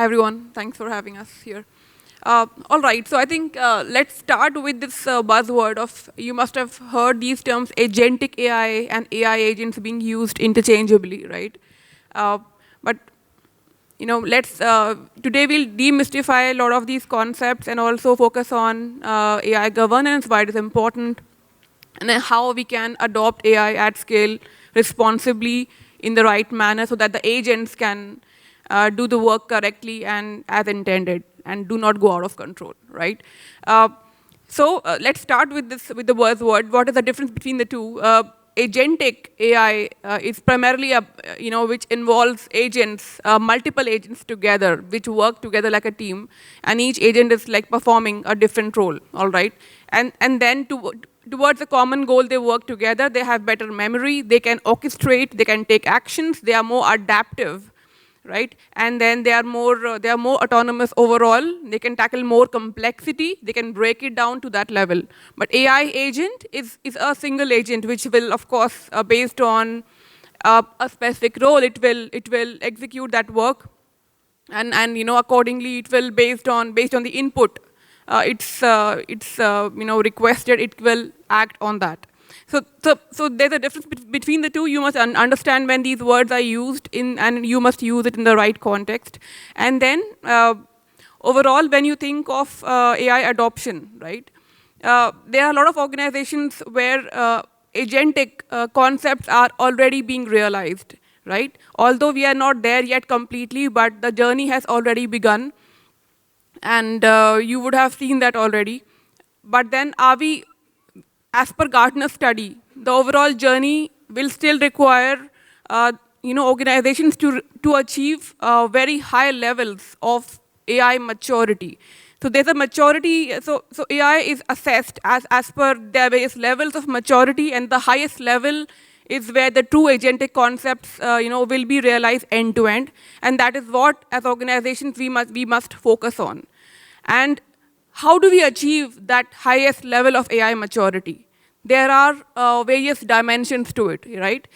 Hi, everyone. Thanks for having us here. All right, so I think let's start with this buzzword of, you must have heard these terms, agentic AI and AI agents being used interchangeably, right? Uh, but let's today we'll demystify a lot of these concepts and also focus on AI governance, why it is important, and then how we can adopt AI at scale responsibly in the right manner so that the agents can do the work correctly and as intended and do not go out of control, right? So let's start with this, with the buzzword. What is the difference between the two? Agentic AI is primarily which involves agents, multiple agents together, which work together like a team, and each agent is like performing a different role. All right, and then towards a common goal, they work together. They have better memory. They can orchestrate. They can take actions. They are more adaptive, right? And then they are more autonomous overall. They can tackle more complexity. They can break it down to that level. But AI agent is a single agent, which will, of course, based on a specific role, it will execute that work, and accordingly it will based on the input it's requested, it will act on that. So there's a difference between the two. You must understand when these words are used in, and you must use it in the right context. And then overall, when you think of AI adoption, right, there are a lot of organizations where agentic concepts are already being realized, right? Although we are not there yet completely, but the journey has already begun, and you would have seen that already. But then, are we, as per Gartner's study, the overall journey will still require organizations to achieve very high levels of AI maturity. So there's a maturity. So AI is assessed as per their various levels of maturity, and the highest level is where the true agentic concepts will be realized end to end, and that is what, as organizations, we must focus on. And how do we achieve that highest level of AI maturity? There are various dimensions to it, right?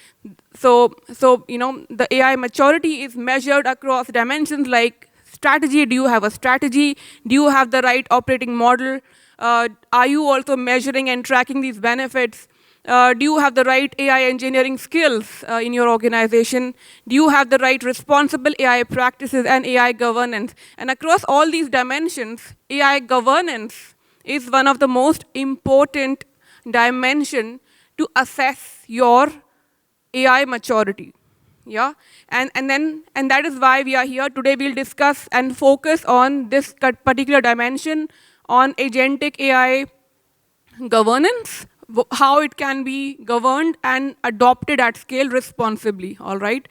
So the AI maturity is measured across dimensions like strategy. Do you have a strategy? Do you have the right operating model? Are you also measuring and tracking these benefits? Do you have the right AI engineering skills in your organization? Do you have the right responsible AI practices and AI governance? And across all these dimensions, AI governance is one of the most important dimension to assess your AI maturity. Yeah, and that is why we are here today. We'll discuss and focus on this particular dimension on agentic AI governance, how it can be governed and adopted at scale responsibly. All right,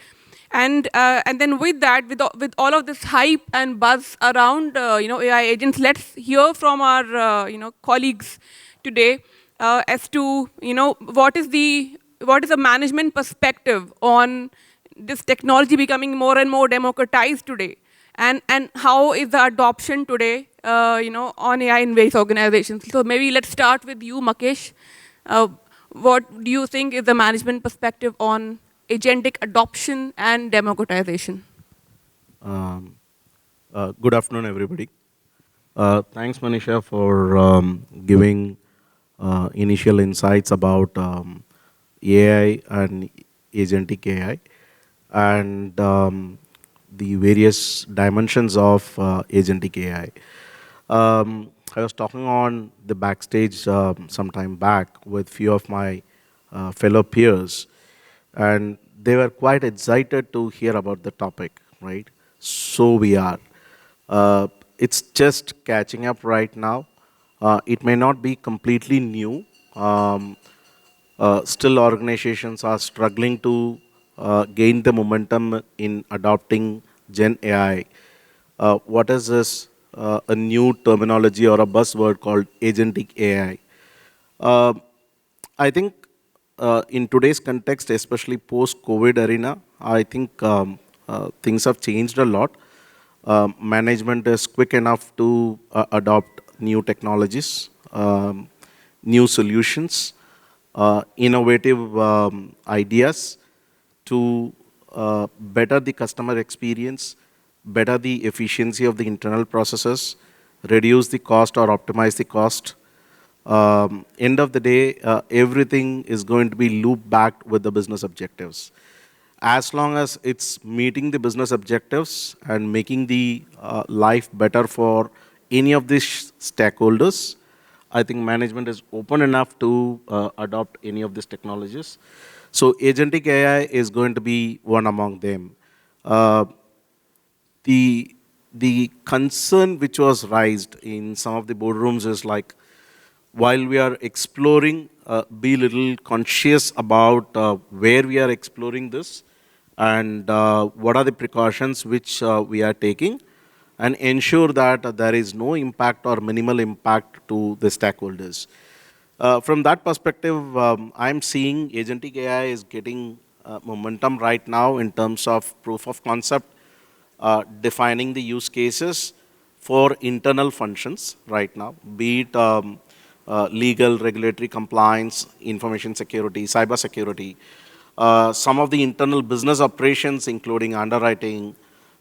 and then with that, with all of this hype and buzz around AI agents, let's hear from our colleagues today as to what is the management perspective on this technology becoming more and more democratized today, and how is the adoption today on AI in various organizations. So maybe let's start with you, Makesh. What do you think is the management perspective on agentic adoption and democratization? Um, Good afternoon, everybody. Thanks, Manisha, for giving initial insights about AI and agentic AI and the various dimensions of agentic AI. I was talking on the backstage some time back with few of my fellow peers, and they were quite excited to hear about the topic, right? So we are. It's just catching up right now. It may not be completely new. Still, organizations are struggling to gain the momentum in adopting Gen AI. What is this? A new terminology or a buzzword called agentic AI. Uh, I think in today's context, especially post-COVID arena, I think things have changed a lot. Management is quick enough to adopt new technologies, new solutions, innovative ideas to better the customer experience better the efficiency of the internal processes, reduce the cost or optimize the cost. End of the day, everything is going to be looped back with the business objectives. As long as it's meeting the business objectives and making the life better for any of these stakeholders, I think management is open enough to adopt any of these technologies. So agentic AI is going to be one among them. Uh, the concern which was raised in some of the boardrooms is like, while we are exploring, be little conscious about where we are exploring this and what are the precautions which we are taking, and ensure that there is no impact or minimal impact to the stakeholders. From that perspective, I'm seeing agentic AI is getting momentum right now in terms of proof of concept, defining the use cases for internal functions right now, be it legal, regulatory compliance, information security, cyber security, some of the internal business operations, including underwriting,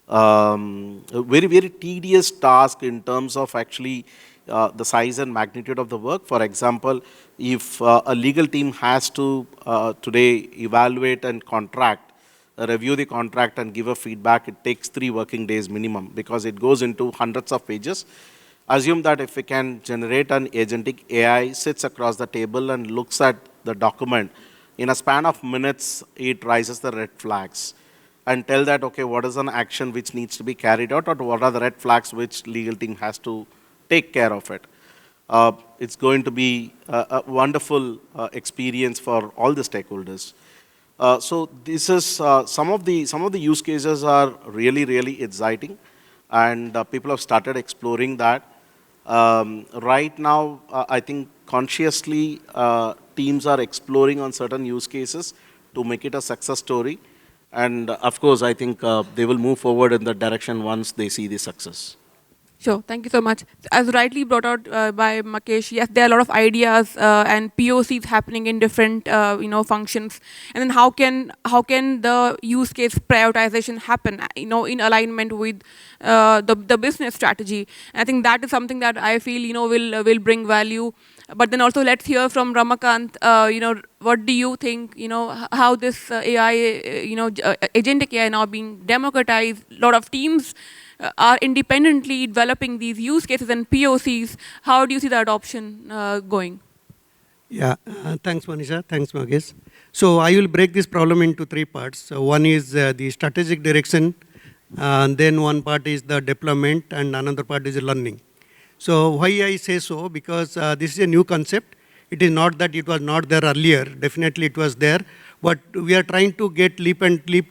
a very, very tedious task in terms of actually the size and magnitude of the work. For example, if a legal team has to today evaluate and review the contract and give a feedback, it takes 3 working days minimum because it goes into hundreds of pages. Assume that if we can generate an agentic AI, sits across the table and looks at the document, in a span of minutes, it raises the red flags and tell that, okay, what is an action which needs to be carried out, or what are the red flags which legal team has to take care of it. It's going to be a wonderful experience for all the stakeholders. So this is some of the use cases are really, really exciting, and people have started exploring that. Right now, I think consciously teams are exploring on certain use cases to make it a success story. And of course, I think they will move forward in that direction once they see the success. Sure, thank you so much. As rightly brought out by Makesh, yes, there are a lot of ideas and POCs happening in different functions. And then how can the use case prioritization happen in alignment with the business strategy? And I think that is something that I feel will bring value. But then also let's hear from Ramakant. What do you think? How this AI, agentic AI now being democratized. A lot of teams are independently developing these use cases and POCs. How do you see the adoption going? Yeah, thanks Manisha, thanks Magesh. So I will break this problem into 3 parts. So one is the strategic direction, and then one part is the deployment, and another part is learning. So why I say so, because this is a new concept. It is not that it was not there earlier, definitely it was there, but we are trying to get leap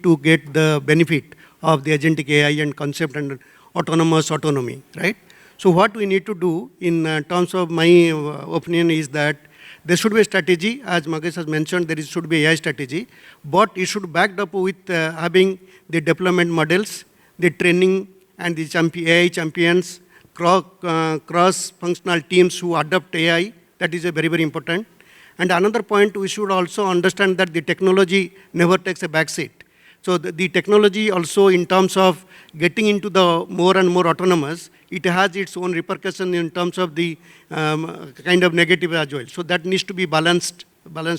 to get the benefit of the agentic AI and concept and autonomous autonomy, right? So what we need to do in terms of my opinion is that there should be a strategy, as Magesh has mentioned, there should be AI strategy, but it should be backed up with having the deployment models, the training and the AI champions, cross-functional teams who adopt AI. That is a very, very important. And another point, we should also understand that the technology never takes a backseat. So the technology also, in terms of getting into the more and more autonomous, it has its own repercussion in terms of the kind of negative as well. So that needs to be balanced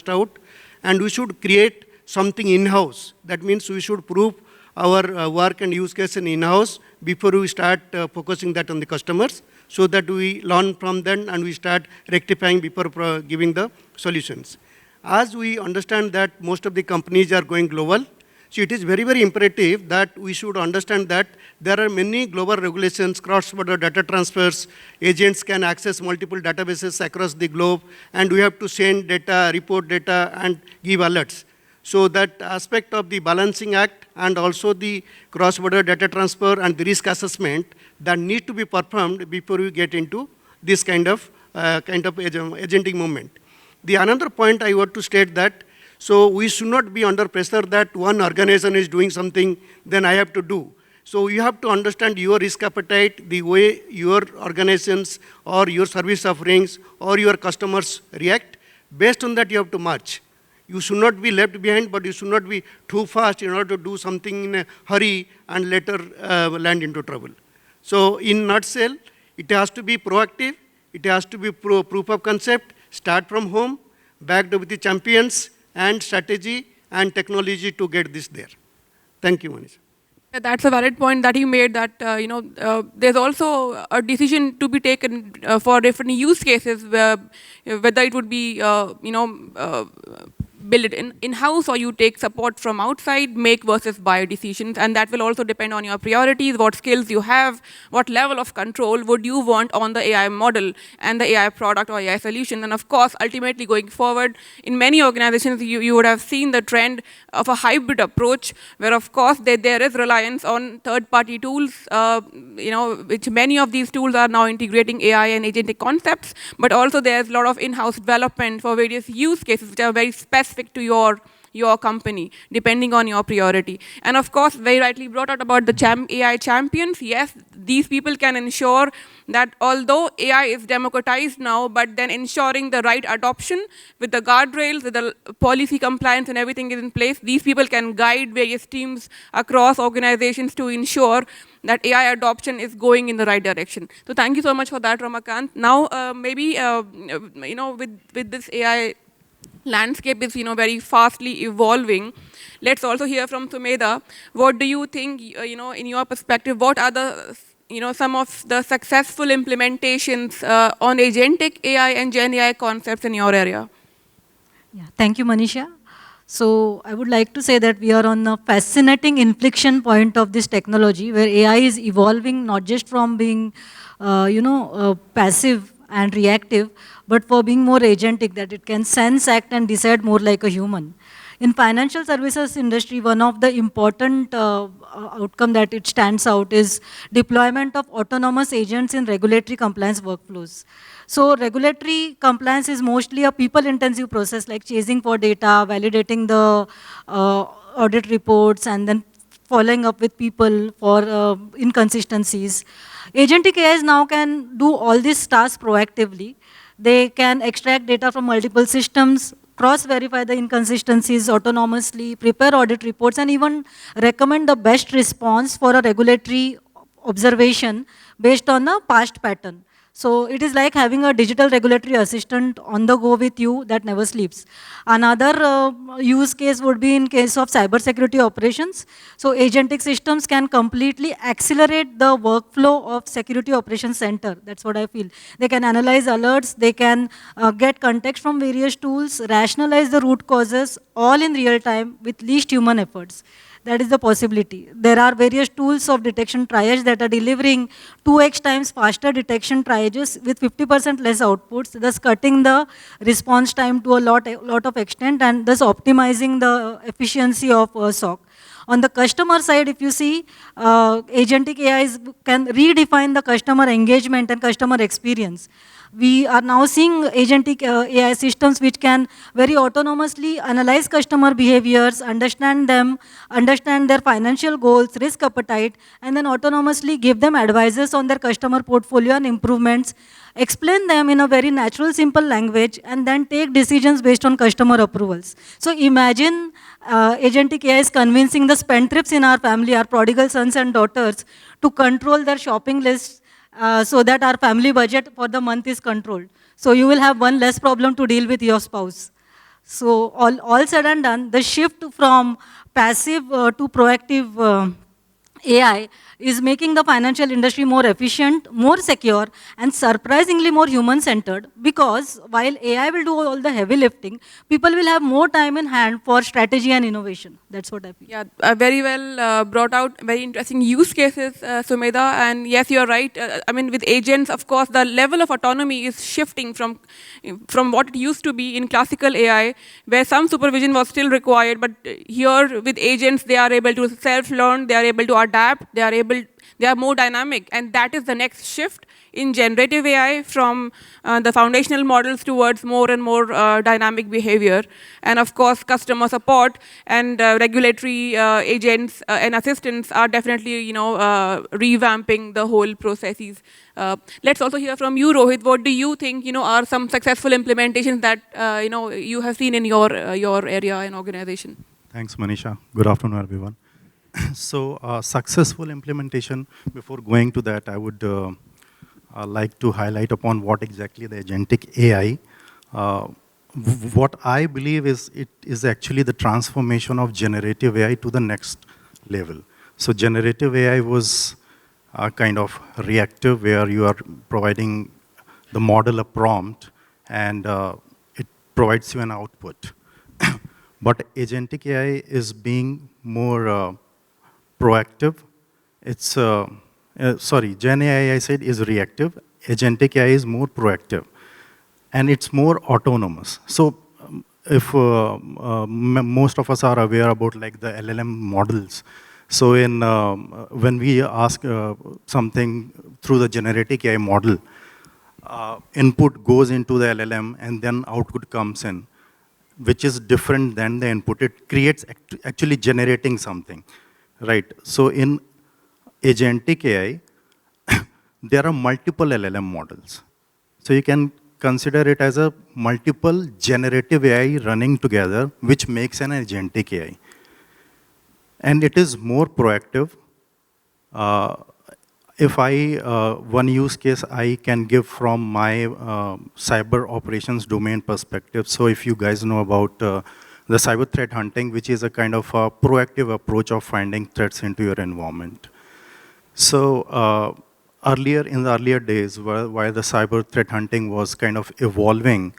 out. And we should create something in-house. That means we should prove our work and use case in-house before we start focusing that on the customers, so that we learn from them and we start rectifying before giving the solutions. As we understand that most of the companies are going global, so it is very, very imperative that we should understand that there are many global regulations, cross-border data transfers, agents can access multiple databases across the globe, and we have to send data, report data, and give alerts. So that aspect of the balancing act and also the cross-border data transfer and the risk assessment that need to be performed before we get into this kind of agentic movement. The another point I want to state that, so we should not be under pressure that one organization is doing something, then I have to do. So you have to understand your risk appetite, the way your organizations or your service offerings or your customers react. Based on that, you have to merge. You should not be left behind, but you should not be too fast in order to do something in a hurry and later land into trouble. So in nutshell, it has to be proactive, it has to be proof of concept, start from home, backed with the champions and strategy and technology to get this there. Thank you, Manish. That's a valid point that you made, that there's also a decision to be taken for different use cases, whether it would be build it in-house or you take support from outside, make versus buy decisions, and that will also depend on your priorities, what skills you have, what level of control would you want on the AI model and the AI product or AI solution. And of course, ultimately going forward, in many organizations, you would have seen the trend of a hybrid approach, where of course there is reliance on third-party tools, which many of these tools are now integrating AI and agentic concepts, but also there's a lot of in-house development for various use cases which are very specific to your company, depending on your priority. And of course, very rightly brought out about the AI champions. Yes, these people can ensure that although AI is democratized now, but then ensuring the right adoption with the guardrails, with the policy compliance and everything is in place, these people can guide various teams across organizations to ensure that AI adoption is going in the right direction. So thank you so much for that, Ramakant. Now, maybe, with this AI landscape is very fastly evolving. Let's also hear from Sumedha. What do you think, in your perspective, what are the some of the successful implementations on agentic AI and Gen AI concepts in your area? Yeah, thank you, Manisha. So I would like to say that we are on a fascinating inflection point of this technology, where AI is evolving not just from being, passive and reactive, but for being more agentic, that it can sense, act, and decide more like a human. In financial services industry, one of the important outcome that it stands out is deployment of autonomous agents in regulatory compliance workflows. So regulatory compliance is mostly a people-intensive process, like chasing for data, validating the audit reports, and then following up with people for inconsistencies. Agentic AIs now can do all these tasks proactively. They can extract data from multiple systems, cross-verify the inconsistencies autonomously, prepare audit reports, and even recommend the best response for a regulatory observation based on a past pattern. So it is like having a digital regulatory assistant on the go with you that never sleeps. Another use case would be in case of cybersecurity operations. So agentic systems can completely accelerate the workflow of security operations center. That's what I feel. They can analyze alerts, they can get context from various tools, rationalize the root causes, all in real time with least human efforts. That is the possibility. There are various tools of detection triage that are delivering 2x times faster detection triages with 50% less outputs, thus cutting the response time to a lot of extent, and thus optimizing the efficiency of SOC. On the customer side, if you see, agentic AIs can redefine the customer engagement and customer experience. We are now seeing agentic AI systems which can very autonomously analyze customer behaviors, understand them, understand their financial goals, risk appetite, and then autonomously give them advices on their customer portfolio and improvements, explain them in a very natural, simple language, and then take decisions based on customer approvals. So imagine agentic AI is convincing the spendthrifts in our family, our prodigal sons and daughters, to control their shopping lists so that our family budget for the month is controlled. So you will have one less problem to deal with your spouse. So all said and done, the shift from passive to proactive AI is making the financial industry more efficient, more secure, and surprisingly more human-centered, because while AI will do all the heavy lifting, people will have more time in hand for strategy and innovation. That's what I feel. Yeah, very well brought out, very interesting use cases, Sumedha. And yes, you're right. With agents, of course, the level of autonomy is shifting from what it used to be in classical AI, where some supervision was still required, but here with agents, they are able to self-learn, they are able to adapt, they are able they are more dynamic, and that is the next shift in generative AI from the foundational models towards more and more dynamic behavior. And of course, customer support and regulatory agents and assistants are definitely, revamping the whole processes. Let's also hear from you, Rohit. What do you think, are some successful implementations that, you have seen in your area and organization? Thanks, Manisha. Good afternoon, everyone. So, successful implementation, before going to that, I would like to highlight upon what exactly the agentic AI. What I believe is it is actually the transformation of generative AI to the next level. So generative AI was kind of reactive, where you are providing the model a prompt and it provides you an output. But agentic AI is being more proactive. It's Gen AI, I said, is reactive. Agentic AI is more proactive, and it's more autonomous. So, if most of us are aware about like the LLM models, so when we ask something through the generative AI model, input goes into the LLM and then output comes in, which is different than the input. It creates actually generating something, right? So in agentic AI, there are multiple LLM models. So you can consider it as a multiple generative AI running together, which makes an agentic AI. And it is more proactive. If one use case I can give from my cyber operations domain perspective. So if you guys know about the cyber threat hunting, which is a kind of a proactive approach of finding threats into your environment. So in the earlier days, while the cyber threat hunting was kind of evolving,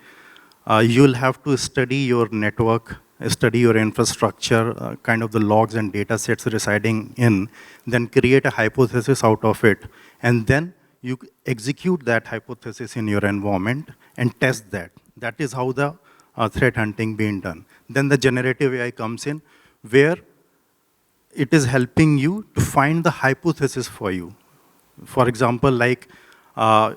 you'll have to study your network, study your infrastructure, kind of the logs and data sets residing in, then create a hypothesis out of it, and then you execute that hypothesis in your environment and test that. That is how the threat hunting being done. Then the generative AI comes in, where it is helping you to find the hypothesis for you. For example, like a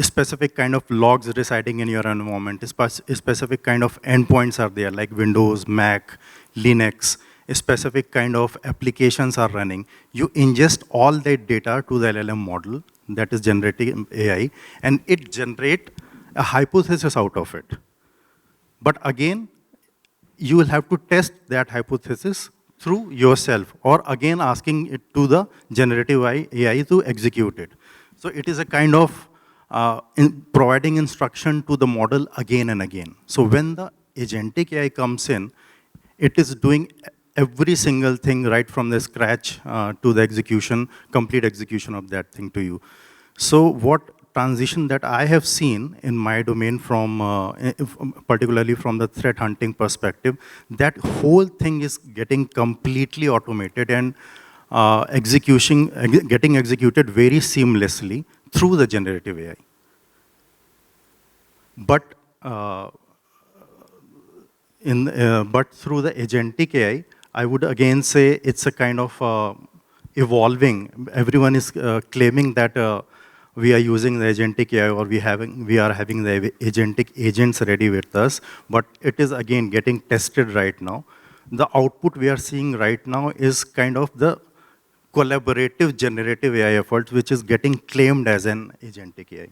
specific kind of logs residing in your environment, a specific kind of endpoints are there, like Windows, Mac, Linux, a specific kind of applications are running. You ingest all that data to the LLM model, that is generative AI, and it generate a hypothesis out of it. But again, you will have to test that hypothesis through yourself, or again asking it to the generative AI to execute it. So it is a kind of providing instruction to the model again and again. So when the agentic AI comes in, it is doing every single thing right from the scratch to the execution, complete execution of that thing to you. So what transition that I have seen in my domain from, particularly from the threat hunting perspective, that whole thing is getting completely automated and getting executed very seamlessly through the generative AI. But through the agentic AI, I would again say it's a kind of evolving. Everyone is claiming that we are using the agentic AI, or we are having the agentic agents ready with us, but it is again getting tested right now. The output we are seeing right now is kind of the collaborative generative AI effort, which is getting claimed as an agentic AI.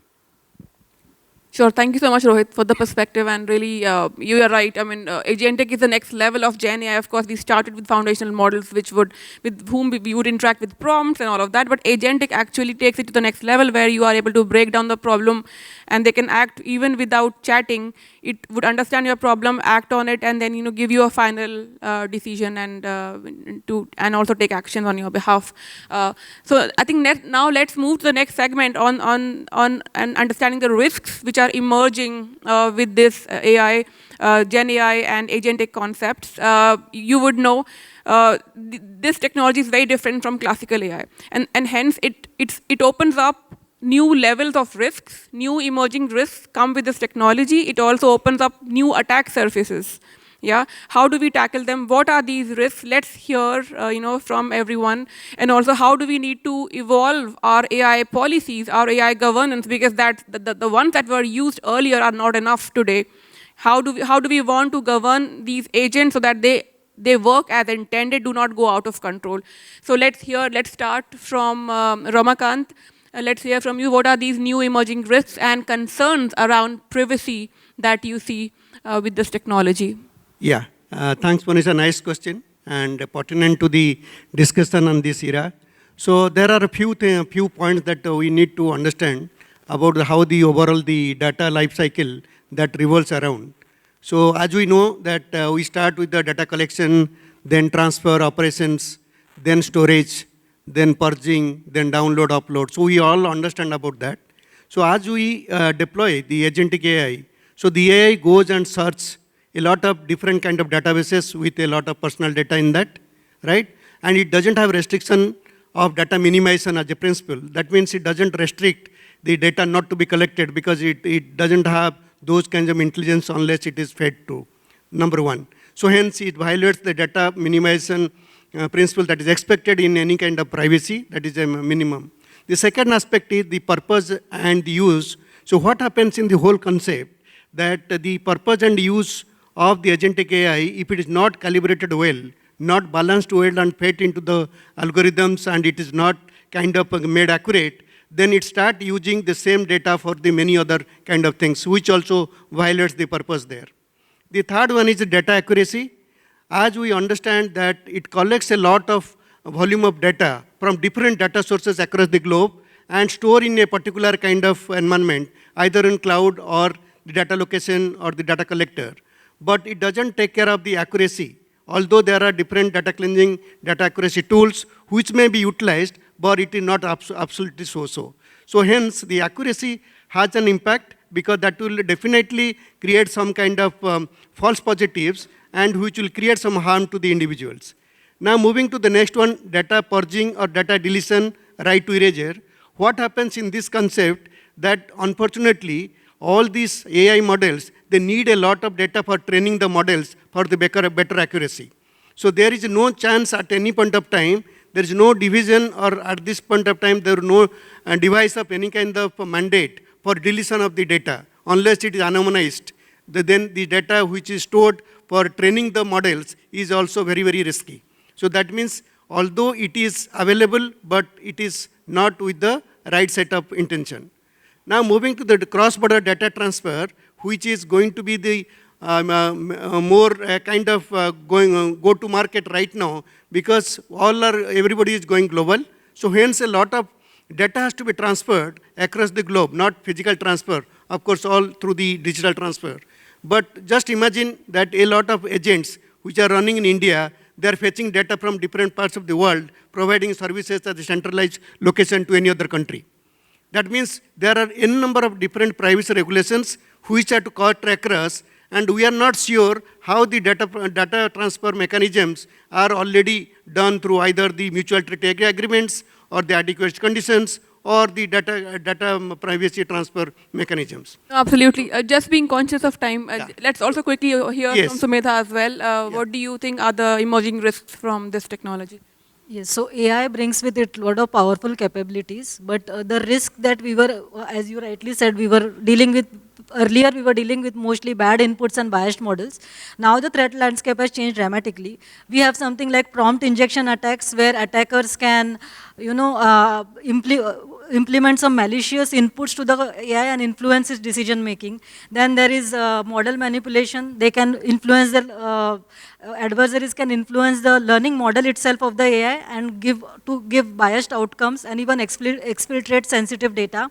Sure. Thank you so much, Rohit, for the perspective. And really, you are right. I mean, Agentic is the next level of Gen AI. Of course, we started with foundational models, with whom we would interact with prompts and all of that. But Agentic actually takes it to the next level, where you are able to break down the problem, and they can act even without chatting. It would understand your problem, act on it, and then give you a final decision and also take action on your behalf. So I think now let's move to the next segment on understanding the risks which are emerging with this AI, Gen AI and agentic concepts. You would know this technology is very different from classical AI, and hence it opens up new levels of risks. New emerging risks come with this technology. It also opens up new attack surfaces. Yeah, how do we tackle them? What are these risks? Let's hear, from everyone. And also, how do we need to evolve our AI policies, our AI governance? Because the ones that were used earlier are not enough today. How do we want to govern these agents so that they work as intended, do not go out of control? So let's start from Ramakant. Let's hear from you. What are these new emerging risks and concerns around privacy that you see with this technology? Yeah, thanks, Manisha. Nice question and pertinent to the discussion on this era. So there are a few points that we need to understand about how the overall the data life cycle that revolves around. So as we know that we start with the data collection, then transfer operations, then storage, then purging, then download, upload. So we all understand about that. So as we deploy the agentic AI, so the AI goes and searches a lot of different kind of databases with a lot of personal data in that, right? And it doesn't have restriction of data minimization as a principle. That means it doesn't restrict the data not to be collected because it doesn't have those kinds of intelligence unless it is fed to, number one. So hence it violates the data minimization principle that is expected in any kind of privacy, that is a minimum. The second aspect is the purpose and the use. So what happens in the whole concept that the purpose and use of the agentic AI, if it is not calibrated well, not balanced well and fed into the algorithms and it is not kind of made accurate, then it starts using the same data for the many other kind of things, which also violates the purpose there. The third one is the data accuracy. As we understand that it collects a lot of volume of data from different data sources across the globe and store in a particular kind of environment, either in cloud or the data location or the data collector. But it doesn't take care of the accuracy. Although there are different data cleansing, data accuracy tools which may be utilized, but it is not absolutely so. So hence, the accuracy has an impact because that will definitely create some kind of false positives and which will create some harm to the individuals. Now moving to the next one, data purging or data deletion, right to erasure. What happens in this concept that unfortunately all these AI models, they need a lot of data for training the models for the better accuracy. So there is no chance at any point of time, there is no division or at this point of time there is no device of any kind of mandate for deletion of the data unless it is anonymized. Then the data which is stored for training the models is also very, very risky. So that means although it is available, but it is not with the right set of intention. Now moving to the cross-border data transfer, which is going to be the more kind of go-to market right now because everybody is going global. So hence a lot of data has to be transferred across the globe, not physical transfer, of course all through the digital transfer. But just imagine that a lot of agents which are running in India, they are fetching data from different parts of the world, providing services at a centralized location to any other country. That means there are n number of different privacy regulations which are to track us, and we are not sure how the data transfer mechanisms are already done through either the mutual treaty agreements or the adequate conditions or the data privacy transfer mechanisms. Absolutely. Just being conscious of time, let's also quickly hear Yes. from Sumedha as well. What do you think are the emerging risks from this technology? Yes, so AI brings with it a lot of powerful capabilities, but the risk that we were, as you rightly said, we were dealing with, earlier we were dealing with mostly bad inputs and biased models. Now the threat landscape has changed dramatically. We have something like prompt injection attacks where attackers can, implement some malicious inputs to the AI and influence its decision making. Then there is model manipulation. They can influence the adversaries can influence the learning model itself of the AI and give biased outcomes and even exfiltrate sensitive data.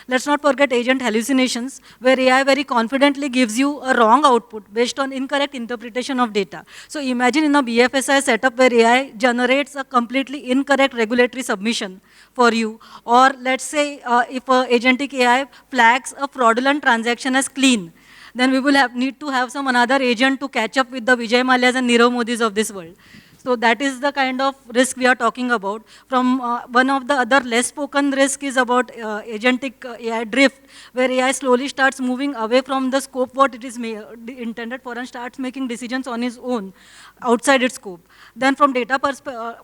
Let's not forget agent hallucinations, where AI very confidently gives you a wrong output based on incorrect interpretation of data. So imagine in a BFSI setup where AI generates a completely incorrect regulatory submission for you, or let's say if agentic AI flags a fraudulent transaction as clean, then we will need to have some another agent to catch up with the Vijay Mallya's and Nirav Modi's of this world. So that is the kind of risk we are talking about. From one of the other less spoken risk is about agentic AI drift, where AI slowly starts moving away from the scope what it is intended for and starts making decisions on its own, outside its scope. Then from data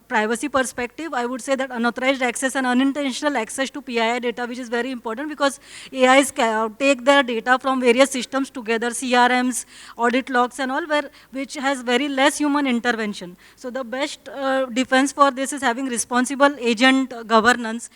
privacy perspective, I would say that unauthorized access and unintentional access to PII data, which is very important because AIs take their data from various systems together, CRMs, audit logs and all, which has very less human intervention. So the best defense for this is having responsible agent governance,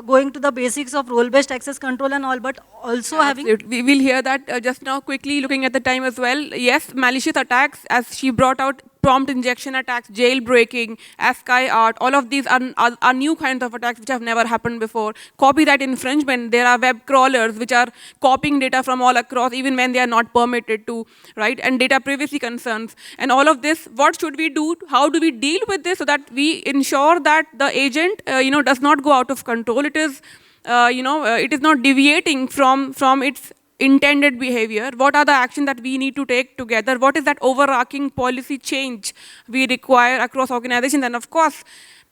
going to the basics of role-based access control and all, but also having... We will hear that just now, quickly looking at the time as well. Yes, malicious attacks, as she brought out, prompt injection attacks, jailbreaking, ASCII art, all of these are new kinds of attacks which have never happened before. Copyright infringement, there are web crawlers which are copying data from all across even when they are not permitted to, right? And data privacy concerns. And all of this, what should we do? How do we deal with this so that we ensure that the agent, does not go out of control? It is, it is not deviating from its intended behavior. What are the actions that we need to take together? What is that overarching policy change we require across organizations? And of course,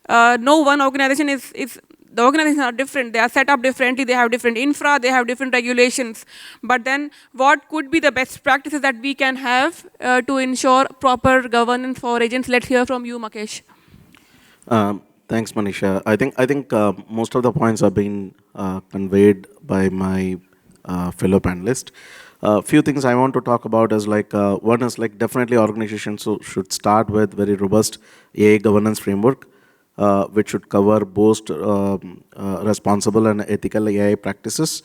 no one organization the organizations are different. They are set up differently. They have different infra. They have different regulations. But then what could be the best practices that we can have to ensure proper governance for agents? Let's hear from you, Mukesh. Thanks, Manisha. I think most of the points have been conveyed by my fellow panelists. Few things I want to talk about is one is definitely organizations should start with very robust AI governance framework, which should cover both responsible and ethical AI practices,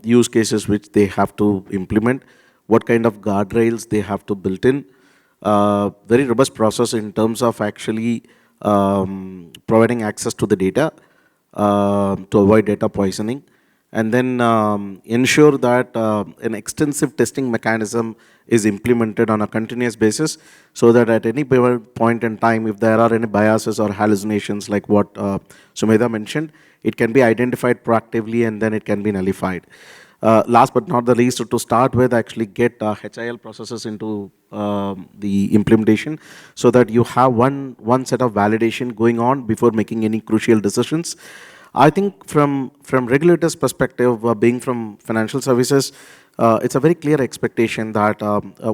use cases which they have to implement, what kind of guardrails they have to build in, very robust process in terms of actually providing access to the data to avoid data poisoning, and then ensure that an extensive testing mechanism is implemented on a continuous basis so that at any point in time, if there are any biases or hallucinations like what Sumedha mentioned, it can be identified proactively and then it can be nullified. Last but not the least, to start with, actually get HIL processes into the implementation so that you have one set of validation going on before making any crucial decisions. I think from regulators' perspective, being from financial services, it's a very clear expectation that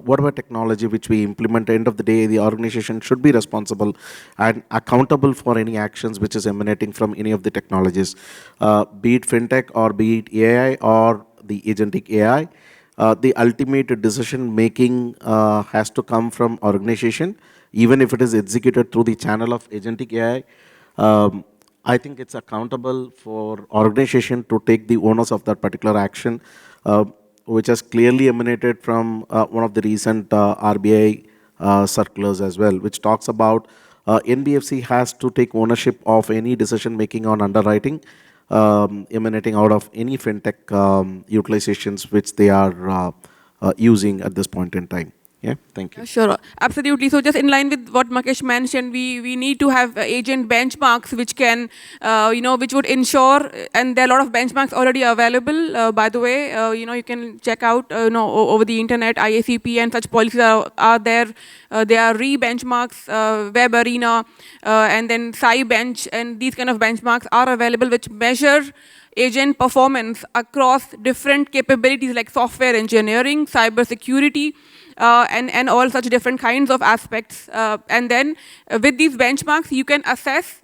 whatever technology which we implement, at the end of the day, the organization should be responsible and accountable for any actions which is emanating from any of the technologies, be it fintech or be it AI or the agentic AI. The ultimate decision making has to come from organization, even if it is executed through the channel of agentic AI. I think it's accountable for organization to take the onus of that particular action, which has clearly emanated from one of the recent RBI circulars as well, which talks about NBFC has to take ownership of any decision making on underwriting emanating out of any fintech utilizations which they are using at this point in time. Yeah, thank you. Sure, absolutely. So just in line with what Mukesh mentioned, we need to have agent benchmarks which can, which would ensure, and there are a lot of benchmarks already available, by the way, you can check out, over the internet, IACP and such policies are there. There are re-benchmarks, Web Arena, and then SciBench, and these kind of benchmarks are available which measure agent performance across different capabilities like software engineering, cyber security, and all such different kinds of aspects. And then with these benchmarks, you can assess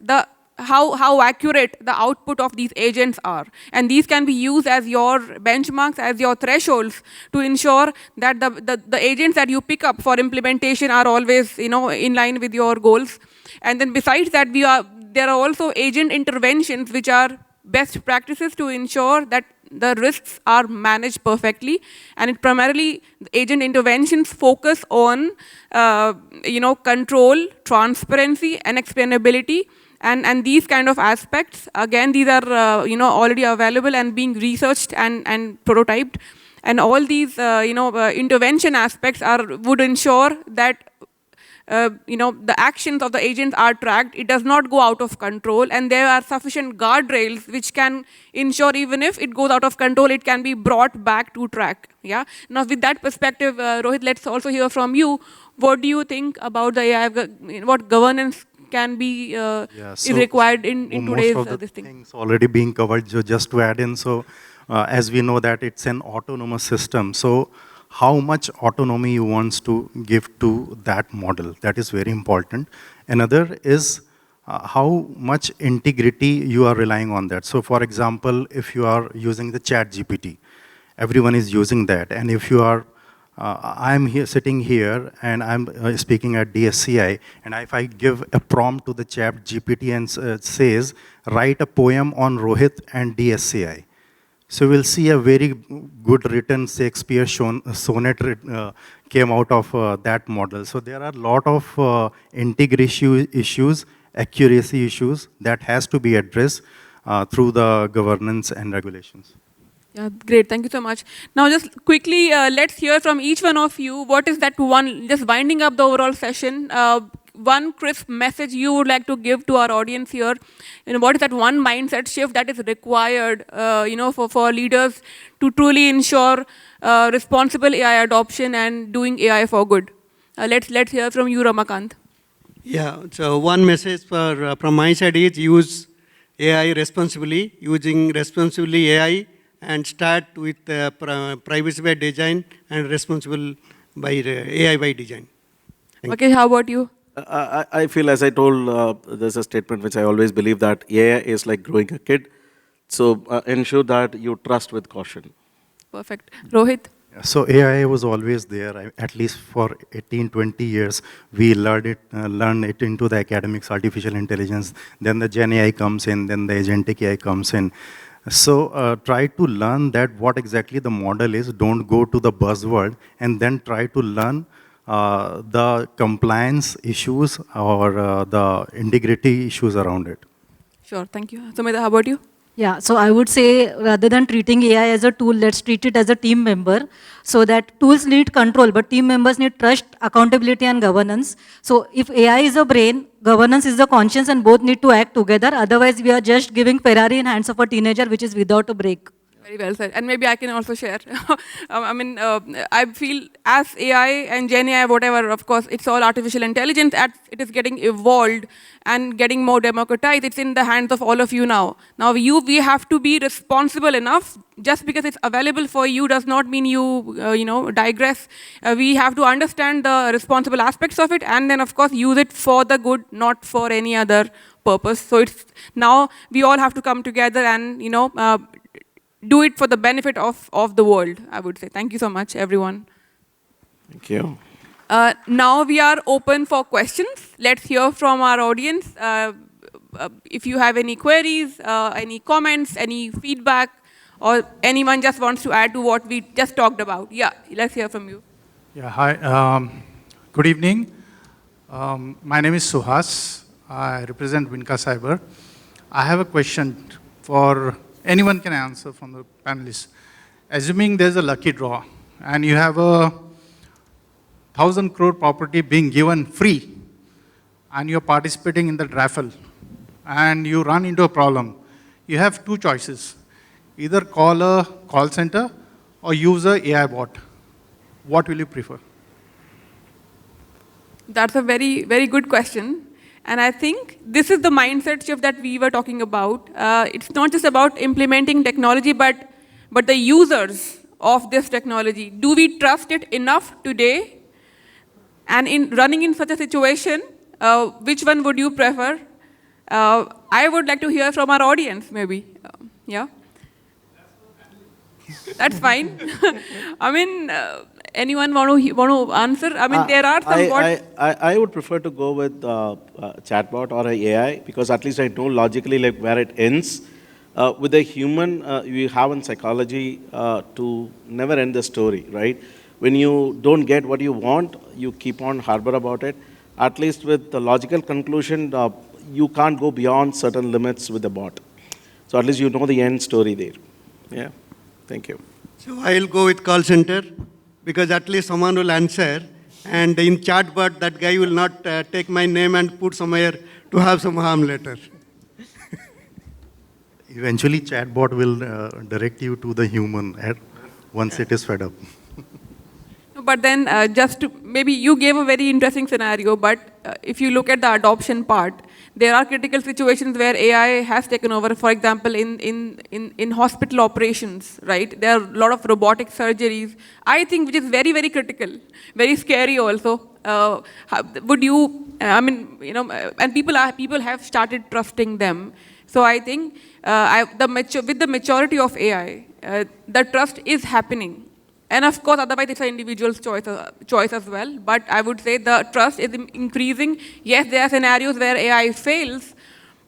how accurate the output of these agents are. And these can be used as your benchmarks, as your thresholds to ensure that the agents that you pick up for implementation are always in line with your goals. And then besides that, there are also agent interventions which are best practices to ensure that the risks are managed perfectly, and it primarily agent interventions focus on control, transparency, and explainability, and these kind of aspects. Again, these are already available and being researched and prototyped, and all these intervention aspects would ensure that the actions of the agents are tracked. It does not go out of control, and there are sufficient guardrails which can ensure even if it goes out of control, it can be brought back to track. Yeah. Now, with that perspective, Rohit, let's also hear from you. What do you think about the AI? What governance can be is required in today's most of the this thing? things already being covered. Just to add in, so as we know that it's an autonomous system, so how much autonomy you wants to give to that model, that is very important. Another is how much integrity you are relying on that. So for example, if you are using the chat GPT, everyone is using that, and if you are I'm here sitting here and I'm speaking at DSCI, and if I give a prompt to the chat GPT and says, write a poem on Rohit and DSCI. So we'll see a very good written Shakespeare sonnet came out of that model. So there are a lot of integrity issues, accuracy issues that has to be addressed through the governance and regulations. Yeah, great. Thank you so much. Now, just quickly, let's hear from each one of you. What is that one, just winding up the overall session, one crisp message you would like to give to our audience here? What is that one mindset shift that is required, for leaders to truly ensure responsible AI adoption and doing AI for good? Let's hear from you, Ramakant. Yeah, so one message from my side is use AI responsibly, using responsibly AI, and start with privacy by design and responsible by AI by design. Okay, how about you? I feel, as I told, there's a statement which I always believe, that AI is like growing a kid. So ensure that you trust with caution. Perfect. Rohit? So AI was always there, at least for 18, 20 years. We learned it into the academics, artificial intelligence. Then the Gen AI comes in, then the Agentic AI comes in. So try to learn that what exactly the model is. Don't go to the buzzword, and then try to learn the compliance issues or the integrity issues around it. Sure, thank you. Sumedha, how about you? Yeah, so I would say rather than treating AI as a tool, let's treat it as a team member, so that tools need control, but team members need trust, accountability, and governance. So if AI is a brain, governance is the conscience, and both need to act together. Otherwise, we are just giving Ferrari in hands of a teenager, which is without a brake. Very well said. And maybe I can also share. I feel as AI and Gen AI, whatever, of course, it's all artificial intelligence. It is getting evolved and getting more democratized. It's in the hands of all of you now. Now, we have to be responsible enough. Just because it's available for you does not mean you, digress. We have to understand the responsible aspects of it, and then, of course, use it for the good, not for any other purpose. So it's now we all have to come together and, do it for the benefit of the world, I would say. Thank you so much, everyone. Thank you. Now we are open for questions. Let's hear from our audience. If you have any queries, any comments, any feedback, or anyone just wants to add to what we just talked about. Yeah, let's hear from you. Yeah, hi. Good evening. My name is Suhas. I represent Winca Cyber. I have a question for anyone can answer from the panelists. Assuming there's a lucky draw and you have a 1,000 crore property being given free and you're participating in the raffle and you run into a problem, you have two choices. Either call a call center or use a AI bot. What will you prefer? That's a very, very good question. And I think this is the mindset shift that we were talking about. It's not just about implementing technology, but the users of this technology. Do we trust it enough today? And in running in such a situation, which one would you prefer? I would like to hear from our audience, maybe. Yeah? That's fine. Anyone want to answer? There are some. I would prefer to go with chatbot or a AI, because at least I know logically like where it ends. With a human, you have in psychology to never end the story, right? When you don't get what you want, you keep on harbor about it. At least with the logical conclusion, you can't go beyond certain limits with the bot. So at least you know the end story there. Yeah. Thank you. So I'll go with call center, because at least someone will answer, And in chatbot, that guy will not take my name and put somewhere to have some harm later. Eventually, chatbot will direct you to the human once it is fed up. But then, maybe you gave a very interesting scenario, but if you look at the adoption part, there are critical situations where AI has taken over. For example, in hospital operations, right? There are a lot of robotic surgeries, I think, which is very, very critical, very scary also. Would you, and people have started trusting them. So I think with the maturity of AI, the trust is happening. And of course, otherwise it's an individual's choice as well. But I would say the trust is increasing. Yes, there are scenarios where AI fails,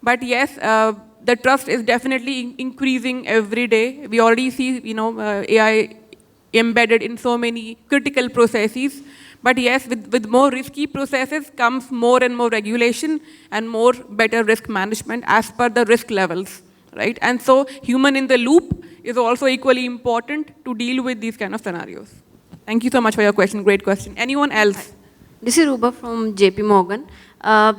but yes, the trust is definitely increasing every day. We already see, AI embedded in so many critical processes. But yes, with more risky processes comes more and more regulation and more better risk management as per the risk levels, right? And so human in the loop is also equally important to deal with these kind of scenarios. Thank you so much for your question. Great question. Anyone else? This is Ruba from JP Morgan. I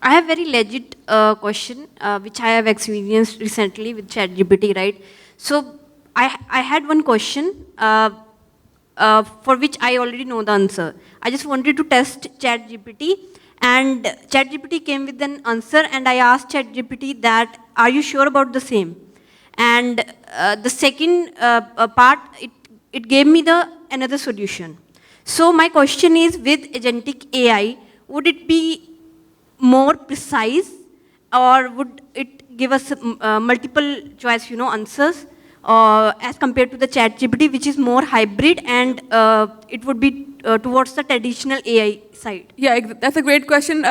have very legit question, which I have experienced recently with ChatGPT, right? So I had one question for which I already know the answer. I just wanted to test ChatGPT, and ChatGPT came with an answer, and I asked ChatGPT that, are you sure about the same? And the second part, it gave me another solution. So my question is, with agentic AI, would it be more precise, or would it give us multiple choice, answers, as compared to the ChatGPT, which is more hybrid, and it would be towards the traditional AI side? Yeah, that's a great question.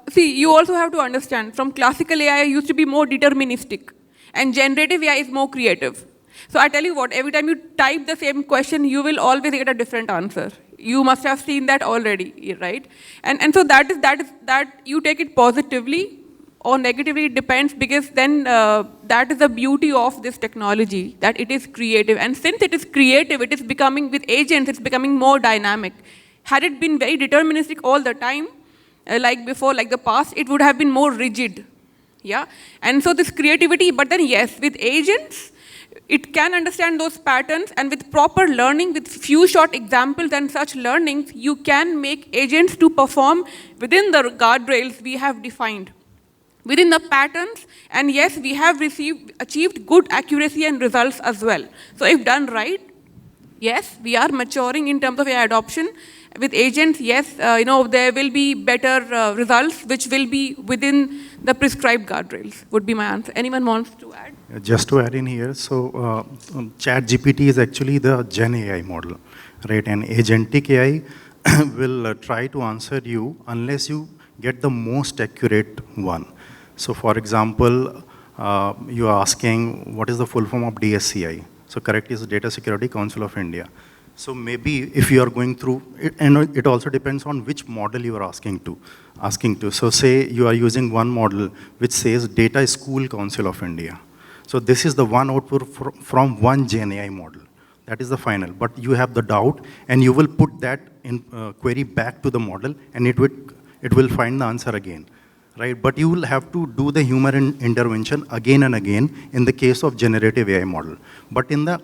See, you also have to understand, from classical AI used to be more deterministic, and generative AI is more creative. So I tell you what, every time you type the same question, you will always get a different answer. You must have seen that already, right? And so that you take it positively or negatively, it depends, because then that is the beauty of this technology, that it is creative. And since it is creative, it is becoming, with agents, it's becoming more dynamic. Had it been very deterministic all the time, like before, like the past, it would have been more rigid. Yeah, and so this creativity, but then yes, with agents, it can understand those patterns, and with proper learning, with few short examples and such learnings, you can make agents to perform within the guardrails we have defined, within the patterns, and yes, we have achieved good accuracy and results as well. So if done right, yes, we are maturing in terms of AI adoption. With agents, yes, there will be better results, which will be within the prescribed guardrails, would be my answer. Anyone wants to add? Just to add in here, so ChatGPT is actually the Gen AI model, right? And Agentic AI will try to answer you unless you get the most accurate one. So for example, you are asking, what is the full form of DSCI? So correct is Data Security Council of India. So maybe if you are going through, and it also depends on which model you are asking to. So say you are using one model which says Data School Council of India. So this is the one output from one Gen AI model. That is the final. But you have the doubt, and you will put that in query back to the model, and it will find the answer again. Right? But you will have to do the human intervention again and again in the case of generative AI model. But in the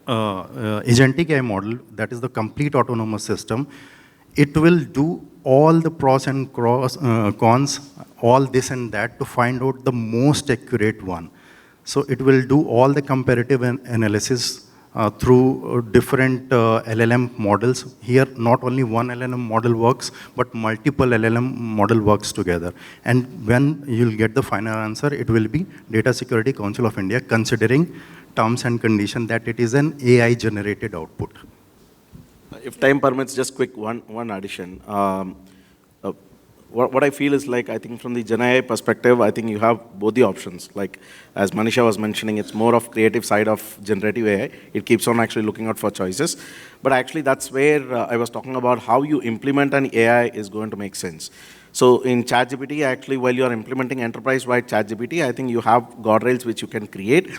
agentic AI model, that is the complete autonomous system, it will do all the pros and cons, all this and that, to find out the most accurate one. So it will do all the comparative analysis through different LLM models. Here, not only one LLM model works, but multiple LLM model works together. And when you'll get the final answer, it will be Data Security Council of India, considering terms and condition that it is an AI-generated output. If time permits, just quick one addition. What I feel is, like, I think from the Gen AI perspective, I think you have both the options. Like, as Manisha was mentioning, it's more of creative side of generative AI. It keeps on actually looking out for choices. But actually, that's where I was talking about how you implement an AI is going to make sense. So in ChatGPT, actually, while you are implementing enterprise-wide ChatGPT, I think you have guardrails which you can create.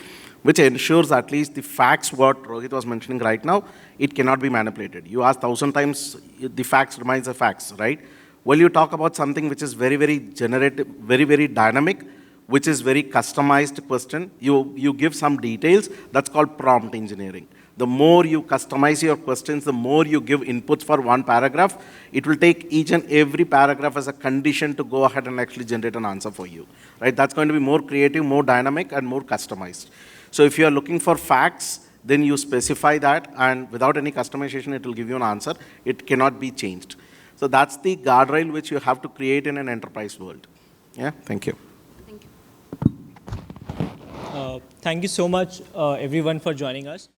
which ensures at least the facts what Rohit was mentioning right now, it cannot be manipulated. You ask 1,000 times, the facts remains the facts, right? Well, you talk about something which is very, very generative, very, very dynamic, which is very customized question. You give some details, that's called prompt engineering. The more you customize your questions, the more you give inputs for one paragraph, it will take each and every paragraph as a condition to go ahead and actually generate an answer for you, right? That's going to be more creative, more dynamic, and more customized. So if you are looking for facts, then you specify that, and without any customization, it will give you an answer. It cannot be changed. So that's the guardrail which you have to create in an enterprise world. Yeah, thank you. Thank you. Thank you so much, everyone, for joining us.